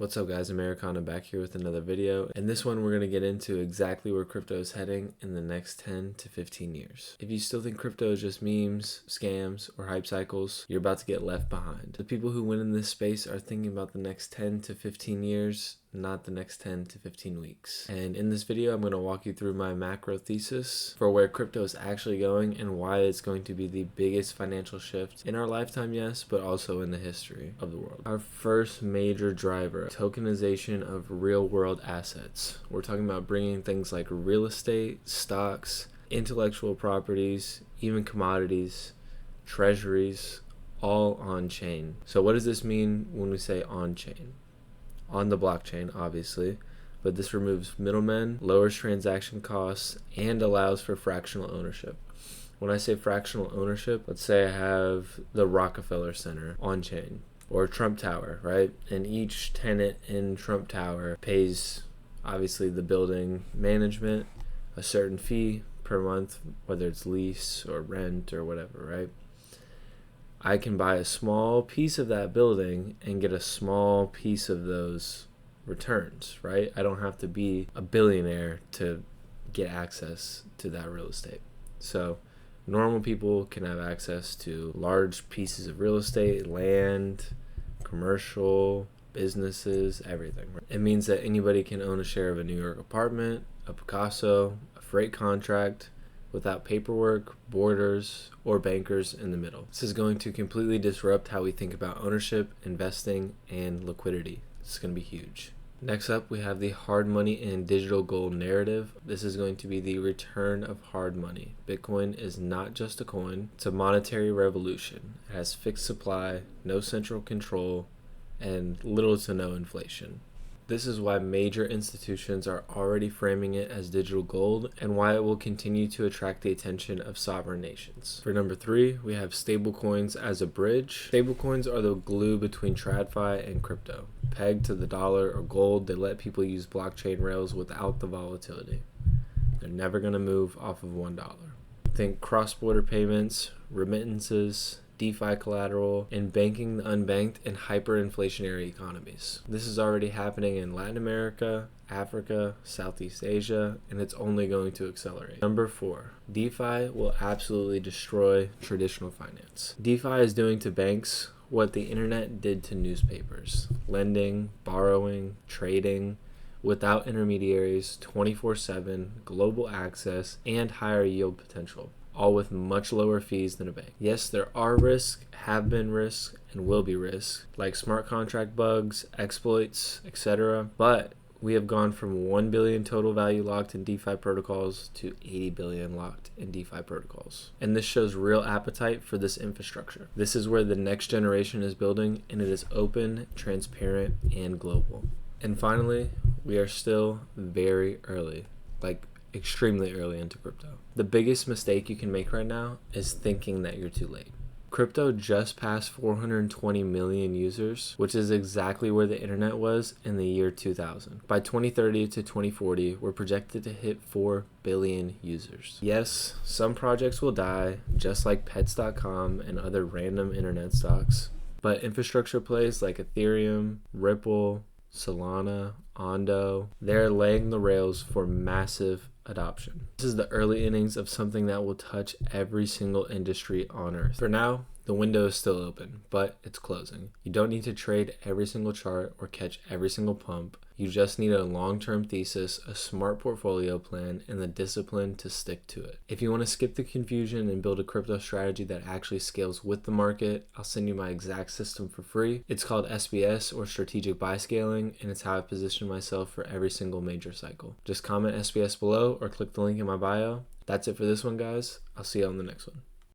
What's up guys, Americana back here with another video. In this one we're going to get into exactly where crypto is heading in the next 10 to 15 years. If you still think crypto is just memes, scams, or hype cycles, you're about to get left behind. The people who win in this space are thinking about the next 10 to 15 years, not the next 10 to 15 weeks. And in this video, I'm going to walk you through my macro thesis for where crypto is actually going and why it's going to be the biggest financial shift in our lifetime, yes, but also in the history of the world. Our first major driver, tokenization of real world assets. We're talking about bringing things like real estate, stocks, intellectual properties, even commodities, treasuries, all on chain. So what does this mean when we say on chain? On the blockchain, obviously, but this removes middlemen, lowers transaction costs, and allows for fractional ownership. When I say fractional ownership, let's say I have the Rockefeller Center on chain or Trump Tower, right? And each tenant in Trump Tower pays, obviously, the building management a certain fee per month, whether it's lease or rent or whatever, right? I can buy a small piece of that building and get a small piece of those returns, right? I don't have to be a billionaire to get access to that real estate. So normal people can have access to large pieces of real estate, land, commercial, businesses, everything. It means that anybody can own a share of a New York apartment, a Picasso, a freight contract, without paperwork, borders, or bankers in the middle. This is going to completely disrupt how we think about ownership, investing, and liquidity. It's going to be huge. Next up, we have the hard money and digital gold narrative. This is going to be the return of hard money. Bitcoin is not just a coin, it's a monetary revolution. It has fixed supply, no central control, and little to no inflation. This is why major institutions are already framing it as digital gold and why it will continue to attract the attention of sovereign nations. For number 3, we have stablecoins as a bridge. Stablecoins are the glue between TradFi and crypto. Pegged to the dollar or gold, they let people use blockchain rails without the volatility. They're never going to move off of $1. Think cross-border payments, remittances, DeFi collateral, and banking the unbanked in hyperinflationary economies. This is already happening in Latin America, Africa, Southeast Asia, and it's only going to accelerate. Number 4, DeFi will absolutely destroy traditional finance. DeFi is doing to banks what the internet did to newspapers: lending, borrowing, trading, without intermediaries, 24/7, global access, and higher yield potential, all with much lower fees than a bank. Yes, there are risks, have been risks, and will be risks, like smart contract bugs, exploits, etc. But we have gone from 1 billion total value locked in DeFi protocols to 80 billion locked in DeFi protocols. And this shows real appetite for this infrastructure. This is where the next generation is building, and it is open, transparent, and global. And finally, we are still very early, like extremely early into crypto. The biggest mistake you can make right now is thinking that you're too late. Crypto just passed 420 million users, which is exactly where the internet was in the year 2000. By 2030 to 2040, we're projected to hit 4 billion users. Yes, some projects will die, just like pets.com and other random internet stocks, but infrastructure plays like Ethereum, Ripple, Solana, Ondo, they're laying the rails for massive adoption. This is the early innings of something that will touch every single industry on earth. For now, the window is still open, but it's closing. You don't need to trade every single chart or catch every single pump. You just need a long-term thesis, a smart portfolio plan, and the discipline to stick to it. If you want to skip the confusion and build a crypto strategy that actually scales with the market, I'll send you my exact system for free. It's called SBS, or Strategic Buy Scaling, and it's how I position myself for every single major cycle. Just comment SBS below or click the link in my bio. That's it for this one, guys. I'll see you on the next one.